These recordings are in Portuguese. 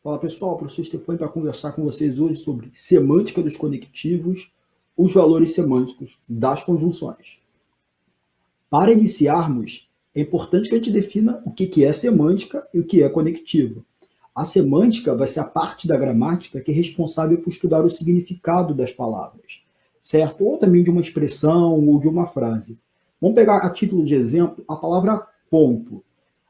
Fala pessoal, professor Stefani para conversar com vocês hoje sobre semântica dos conectivos, os valores semânticos das conjunções. Para iniciarmos, é importante que a gente defina o que é semântica e o que é conectivo. A semântica vai ser a parte da gramática que é responsável por estudar o significado das palavras, certo? Ou também de uma expressão ou de uma frase. Vamos pegar a título de exemplo a palavra ponto.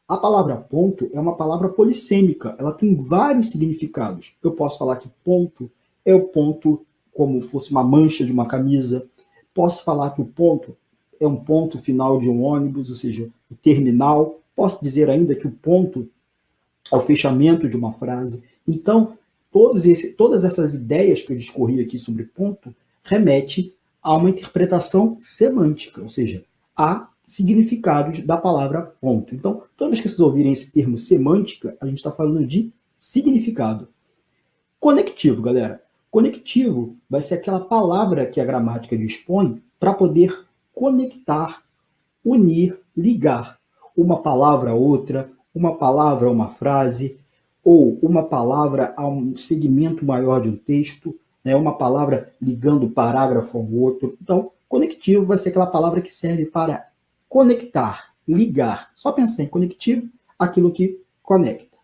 A palavra ponto é uma palavra polissêmica, ela tem vários significados. Eu posso falar que ponto é o ponto como fosse uma mancha de uma camisa. Posso falar que o ponto é um ponto final de um ônibus, ou seja, o terminal. Posso dizer ainda que o ponto é o fechamento de uma frase. Então, todas essas ideias que eu discorri aqui sobre ponto remete a uma interpretação semântica, ou seja, a significados da palavra ponto. Então, toda vez que vocês ouvirem esse termo semântica, a gente está falando de significado. Conectivo, galera. Conectivo vai ser aquela palavra que a gramática dispõe para poder conectar, unir, ligar uma palavra a outra, uma palavra a uma frase, ou uma palavra a um segmento maior de um texto, né? Uma palavra ligando o parágrafo ao outro. Então, conectivo vai ser aquela palavra que serve para conectar, ligar. Só pensar em conectivo, aquilo que conecta.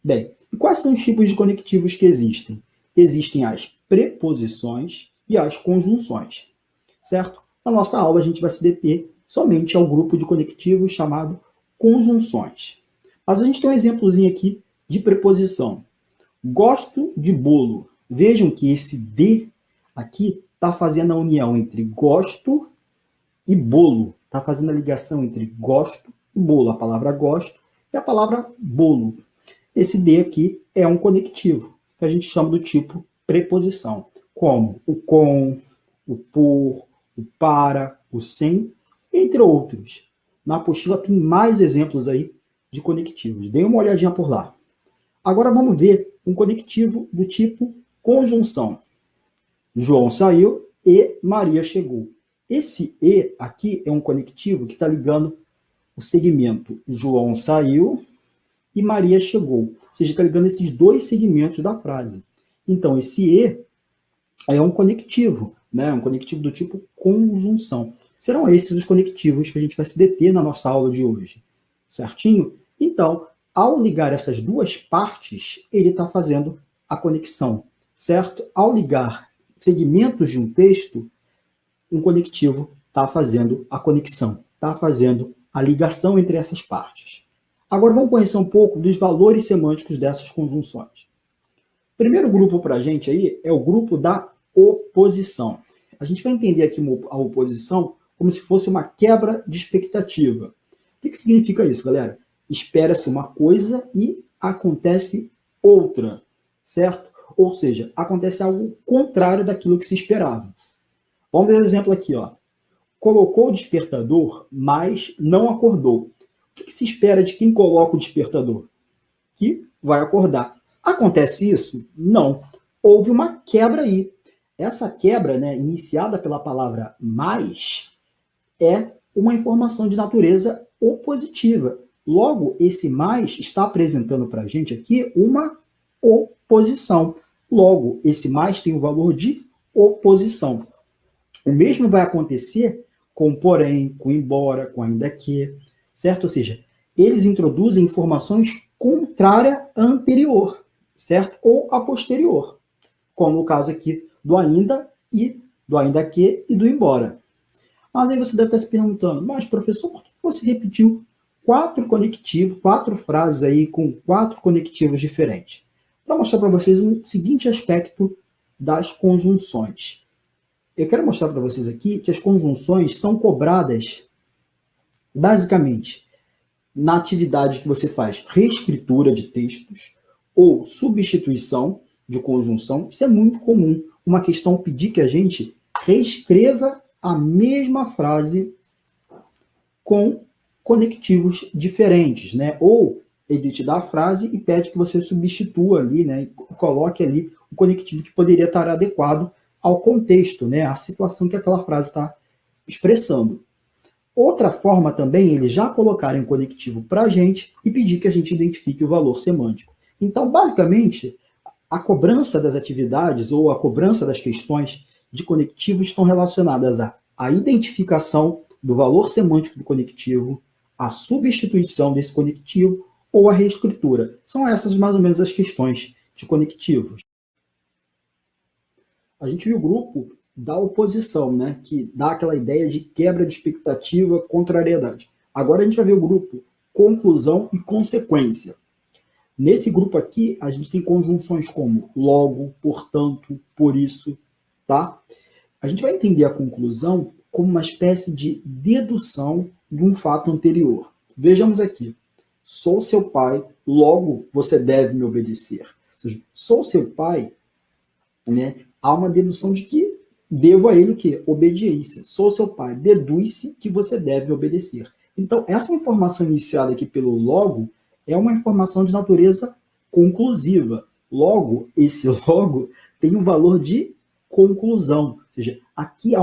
Bem, e quais são os tipos de conectivos que existem? Existem as preposições e as conjunções, certo? Na nossa aula a gente vai se deter somente ao grupo de conectivos chamado conjunções. Mas a gente tem um exemplozinho aqui de preposição. Gosto de bolo. Vejam que esse de aqui está fazendo a união entre gosto e bolo. Está fazendo a ligação entre gosto e bolo. A palavra gosto e a palavra bolo. Esse de aqui é um conectivo, que a gente chama do tipo preposição, como o com, o por, o para, o sem, entre outros. Na apostila tem mais exemplos aí de conectivos. Dê uma olhadinha por lá. Agora vamos ver um conectivo do tipo conjunção. João saiu e Maria chegou. Esse e aqui é um conectivo que está ligando o segmento João saiu e Maria chegou. Ou seja, está ligando esses dois segmentos da frase. Então, esse e é um conectivo, né? Um conectivo do tipo conjunção. Serão esses os conectivos que a gente vai se deter na nossa aula de hoje. Certinho? Então, ao ligar essas duas partes, ele está fazendo a conexão, certo? Ao ligar segmentos de um texto, um conectivo está fazendo a conexão, está fazendo a ligação entre essas partes. Agora vamos conhecer um pouco dos valores semânticos dessas conjunções. O primeiro grupo para a gente aí é o grupo da oposição. A gente vai entender aqui a oposição como se fosse uma quebra de expectativa. O que significa isso, galera? Espera-se uma coisa e acontece outra, certo? Ou seja, acontece algo contrário daquilo que se esperava. Vamos ver um exemplo aqui, ó. Colocou o despertador, mas não acordou. O que se espera de quem coloca o despertador? Que vai acordar. Acontece isso? Não. Houve uma quebra aí. Essa quebra, né, iniciada pela palavra mais, é uma informação de natureza opositiva. Logo, esse mais está apresentando para a gente aqui uma oposição. Logo, esse mais tem o valor de oposição. O mesmo vai acontecer com porém, com embora, com ainda que, certo? Ou seja, eles introduzem informações contrárias à anterior, certo? Ou à posterior, como no caso aqui do ainda que e do embora. Mas aí você deve estar se perguntando, mas professor, por que você repetiu quatro frases aí com 4 conectivos diferentes? Para mostrar para vocês um seguinte aspecto das conjunções. Eu quero mostrar para vocês aqui que as conjunções são cobradas basicamente na atividade que você faz reescritura de textos ou substituição de conjunção. Isso é muito comum. Uma questão pedir que a gente reescreva a mesma frase com conectivos diferentes, né? Ou ele te dá a frase e pede que você substitua ali, né? E coloque ali o conectivo que poderia estar adequado ao contexto, né? À situação que aquela frase está expressando. Outra forma também, eles já colocarem um conectivo para a gente e pedir que a gente identifique o valor semântico. Então, basicamente, a cobrança das atividades ou a cobrança das questões de conectivos estão relacionadas à identificação do valor semântico do conectivo, a substituição desse conectivo ou a reescritura. São essas mais ou menos as questões de conectivos. A gente viu o grupo da oposição, né, que dá aquela ideia de quebra de expectativa, contrariedade. Agora a gente vai ver o grupo conclusão e consequência. Nesse grupo aqui, a gente tem conjunções como logo, portanto, por isso, tá? A gente vai entender a conclusão como uma espécie de dedução de um fato anterior. Vejamos aqui. Sou seu pai, logo você deve me obedecer. Ou seja, sou seu pai, né? Há uma dedução de que devo a ele o quê? Obediência. Sou seu pai, deduz-se que você deve obedecer. Então, essa informação iniciada aqui pelo logo é uma informação de natureza conclusiva. Logo, esse logo tem um valor de conclusão. Ou seja, aqui há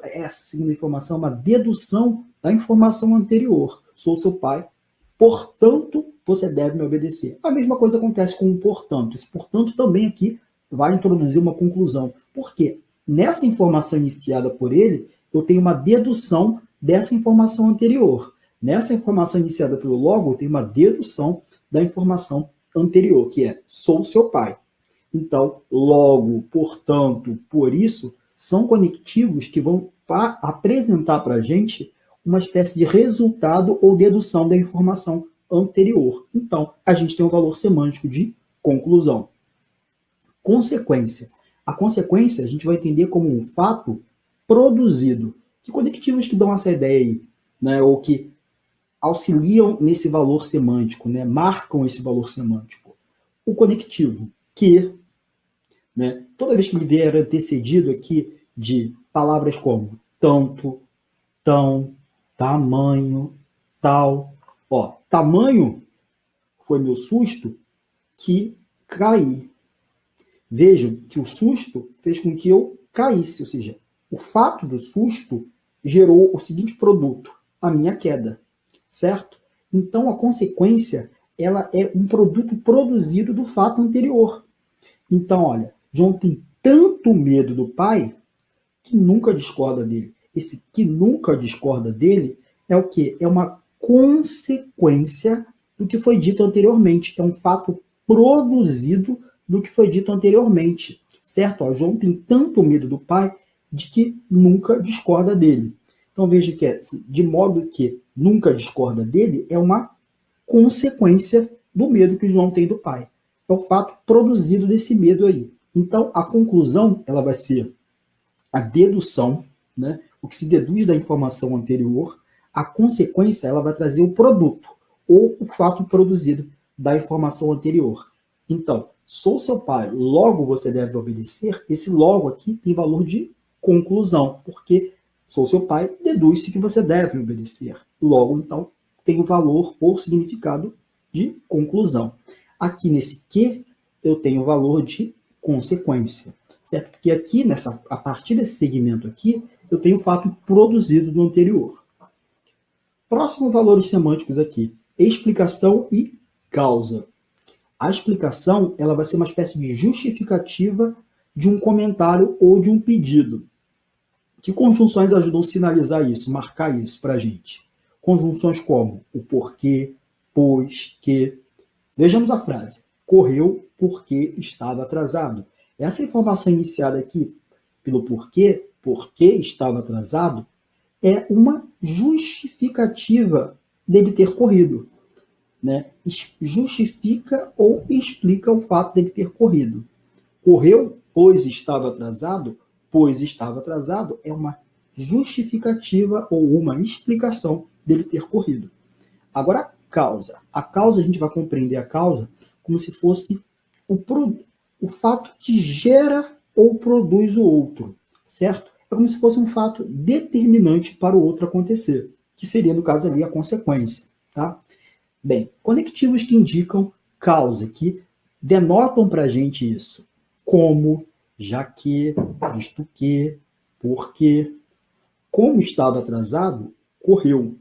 essa segunda informação é uma dedução da informação anterior. Sou seu pai, portanto, você deve me obedecer. A mesma coisa acontece com o portanto. Esse portanto também aqui vai introduzir uma conclusão. Por quê? Nessa informação iniciada por ele, eu tenho uma dedução dessa informação anterior. Nessa informação iniciada pelo logo, eu tenho uma dedução da informação anterior, que é sou seu pai. Então, logo, portanto, por isso, são conectivos que vão apresentar para a gente uma espécie de resultado ou dedução da informação anterior. Então, a gente tem um valor semântico de conclusão. Consequência. A consequência a gente vai entender como um fato produzido. Que conectivos que dão essa ideia aí? Né? Ou que auxiliam nesse valor semântico, né? Marcam esse valor semântico. O conectivo que, né? Toda vez que ele vier antecedido aqui de palavras como tanto, tão, tamanho, tal. Ó, tamanho foi meu susto que caí. Vejam que o susto fez com que eu caísse, ou seja, o fato do susto gerou o seguinte produto, a minha queda, certo? Então, a consequência, ela é um produto produzido do fato anterior. Então, olha, João tem tanto medo do pai que nunca discorda dele. Esse que nunca discorda dele é o quê? É uma consequência do que foi dito anteriormente. É um fato produzido do que foi dito anteriormente, certo? Ó, João tem tanto medo do pai de que nunca discorda dele. Então veja que de modo que nunca discorda dele é uma consequência do medo que João tem do pai. É o fato produzido desse medo aí. Então a conclusão ela vai ser a dedução, né? O que se deduz da informação anterior. A consequência ela vai trazer o produto ou o fato produzido da informação anterior. Então, sou seu pai, logo você deve obedecer. Esse logo aqui tem valor de conclusão, porque sou seu pai, deduz-se que você deve obedecer. Logo, então, tem o valor ou significado de conclusão. Aqui nesse que, eu tenho o valor de consequência, certo? Porque aqui, a partir desse segmento aqui, eu tenho o fato produzido no anterior. Próximo valores semânticos aqui, explicação e causa. A explicação ela vai ser uma espécie de justificativa de um comentário ou de um pedido. Que conjunções ajudam a sinalizar isso, marcar isso para a gente? Conjunções como o porquê, pois, que. Vejamos a frase. Correu porque estava atrasado. Essa informação iniciada aqui pelo porquê, porque estava atrasado, é uma justificativa dele ter corrido. Né? Justifica ou explica o fato dele ter corrido. Correu, pois estava atrasado é uma justificativa ou uma explicação dele ter corrido. Agora, a causa. A causa, a gente vai compreender a causa como se fosse o fato que gera ou produz o outro, certo? É como se fosse um fato determinante para o outro acontecer, que seria, no caso ali, a consequência, tá? Bem, conectivos que indicam causa, que denotam para a gente isso. Como, já que, visto que, porque. Como estava atrasado, correu.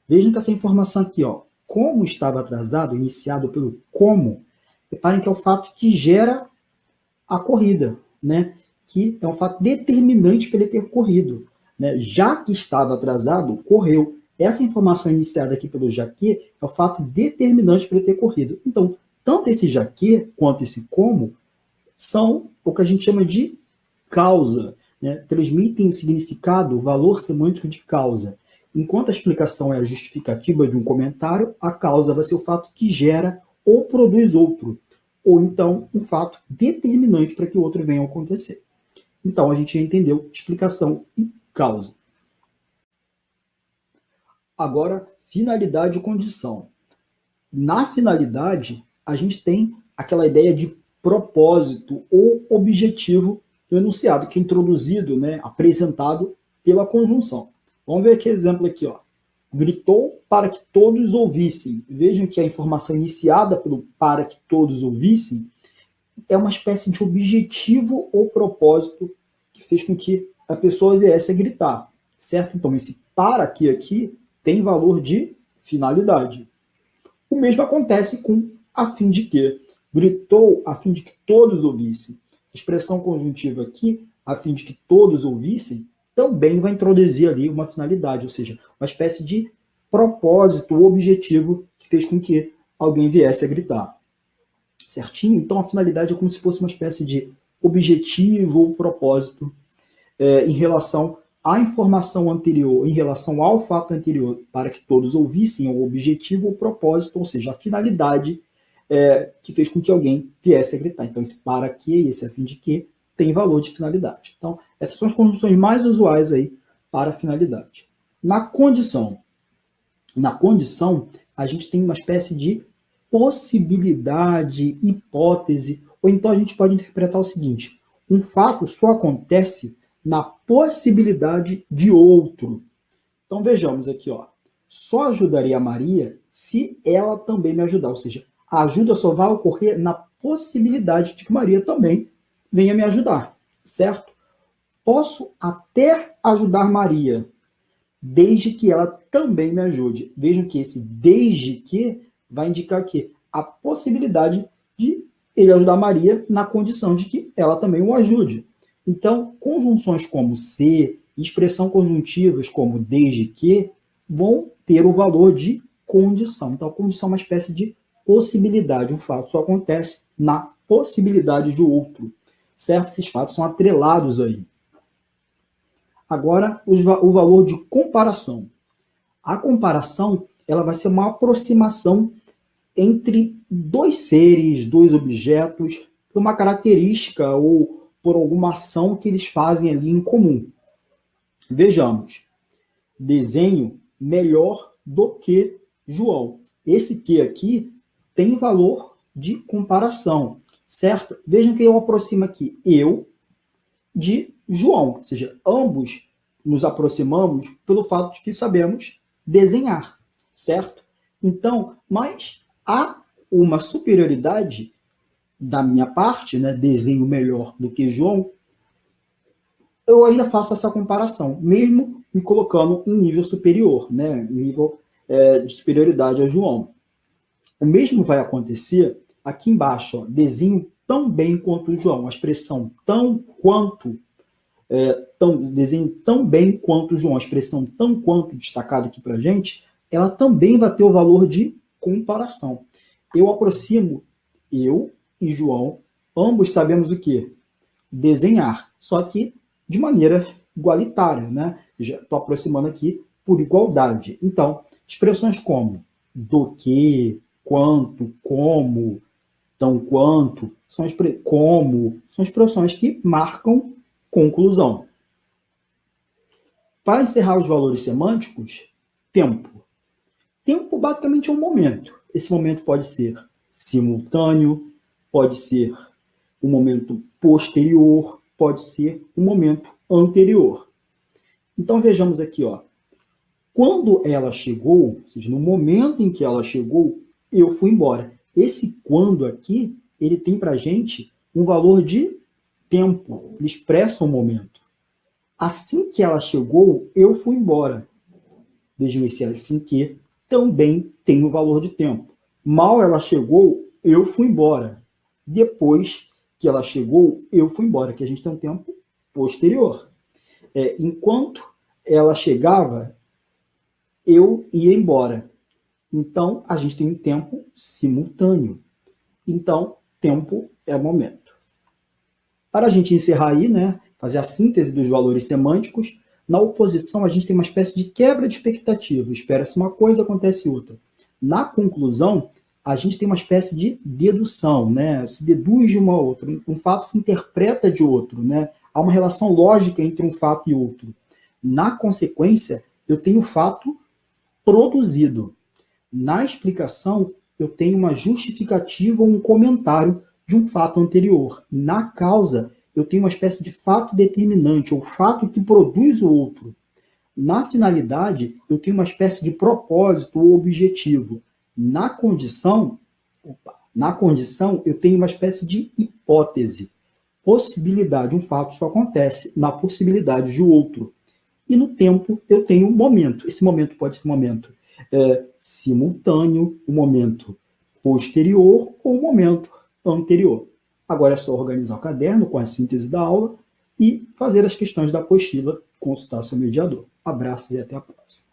Vejam que essa informação aqui, ó, como estava atrasado, iniciado pelo como, Reparem que é o fato que gera a corrida, né? Que é um fato determinante para ele ter corrido, né? Já que estava atrasado, correu. Essa informação iniciada aqui pelo já que é o fato determinante para ele ter corrido. Então, tanto esse já que quanto esse como são o que a gente chama de causa, né? Transmitem o significado, o valor semântico de causa. Enquanto a explicação é a justificativa de um comentário, a causa vai ser o fato que gera ou produz outro, ou então um fato determinante para que o outro venha a acontecer. Então a gente já entendeu explicação e causa. Agora, finalidade e condição. Na finalidade, a gente tem aquela ideia de propósito ou objetivo do enunciado, que é introduzido, né, apresentado pela conjunção. Vamos ver aqui exemplo aqui, ó. Gritou para que todos ouvissem. Vejam que a informação iniciada pelo para que todos ouvissem é uma espécie de objetivo ou propósito que fez com que a pessoa viesse a gritar, certo? Então, esse para que aqui tem valor de finalidade. O mesmo acontece com a fim de que. Gritou a fim de que todos ouvissem. Essa expressão conjuntiva aqui, a fim de que todos ouvissem, também vai introduzir ali uma finalidade, ou seja, uma espécie de propósito ou objetivo que fez com que alguém viesse a gritar. Certinho? Então, a finalidade é como se fosse uma espécie de objetivo ou propósito em relação à informação anterior, em relação ao fato anterior, para que todos ouvissem o objetivo ou propósito, ou seja, a finalidade que fez com que alguém viesse a gritar. Então, esse para que e esse a fim de que tem valor de finalidade. Então, essas são as conjunções mais usuais aí para a finalidade. Na condição, a gente tem uma espécie de possibilidade, hipótese, ou então a gente pode interpretar o seguinte: um fato só acontece na possibilidade de outro. Então vejamos aqui, ó. Só ajudaria a Maria se ela também me ajudar, ou seja, a ajuda só vai ocorrer na possibilidade de que Maria também venha me ajudar, certo? Posso até ajudar Maria, desde que ela também me ajude. Vejam que esse desde que vai indicar que a possibilidade de ele ajudar Maria na condição de que ela também o ajude. Então, conjunções como se, expressão conjuntivas como desde que, vão ter o valor de condição. Então, a condição é uma espécie de possibilidade. Um fato só acontece na possibilidade de outro, certo? Esses fatos são atrelados aí. Agora, o valor de comparação. A comparação, ela vai ser uma aproximação entre dois seres, dois objetos, por uma característica ou por alguma ação que eles fazem ali em comum. Vejamos. Desenho melhor do que João. Esse que aqui tem valor de comparação, certo? Vejam que eu aproximo aqui eu de João, ou seja, ambos nos aproximamos pelo fato de que sabemos desenhar, certo? Então, mas há uma superioridade da minha parte, né, desenho melhor do que João, eu ainda faço essa comparação, mesmo me colocando em nível superior, né, em nível de superioridade a João. O mesmo vai acontecer aqui embaixo, ó, desenho tão bem quanto o João, a expressão tão quanto, desenho tão bem quanto o João, a expressão tão quanto destacada aqui para a gente, ela também vai ter o valor de comparação. Eu aproximo eu e João, ambos sabemos o quê? Desenhar, só que de maneira igualitária, né? Ou seja, estou aproximando aqui por igualdade. Então, expressões como do que, quanto, como, tão quanto, são expressões que marcam conclusão. Para encerrar os valores semânticos, tempo. Tempo basicamente é um momento. Esse momento pode ser simultâneo, pode ser um momento posterior, pode ser um momento anterior. Então vejamos aqui, ó. Quando ela chegou, ou seja, no momento em que ela chegou, eu fui embora. Esse quando aqui, ele tem para a gente um valor de tempo, ele expressa um momento. Assim que ela chegou, eu fui embora. Vejam esse assim que também tem o valor de tempo. Mal ela chegou, eu fui embora. Depois que ela chegou, eu fui embora, que a gente tem um tempo posterior. Enquanto ela chegava, eu ia embora. Então, a gente tem um tempo simultâneo. Então, tempo é momento. Para a gente encerrar aí, né, fazer a síntese dos valores semânticos, na oposição a gente tem uma espécie de quebra de expectativa. Espera-se uma coisa, acontece outra. Na conclusão, a gente tem uma espécie de dedução, né? Se deduz de uma outra. Um fato se interpreta de outro, né? Há uma relação lógica entre um fato e outro. Na consequência, eu tenho o fato produzido. Na explicação, eu tenho uma justificativa ou um comentário de um fato anterior. Na causa, eu tenho uma espécie de fato determinante, ou fato que produz o outro. Na finalidade, eu tenho uma espécie de propósito ou objetivo. Na condição, eu tenho uma espécie de hipótese. Possibilidade, um fato só acontece na possibilidade de outro. E no tempo, eu tenho um momento. Esse momento pode ser um momento simultâneo, um momento posterior ou um momento anterior. Agora é só organizar o caderno com a síntese da aula e fazer as questões da apostila, consultar seu mediador. Abraços e até a próxima.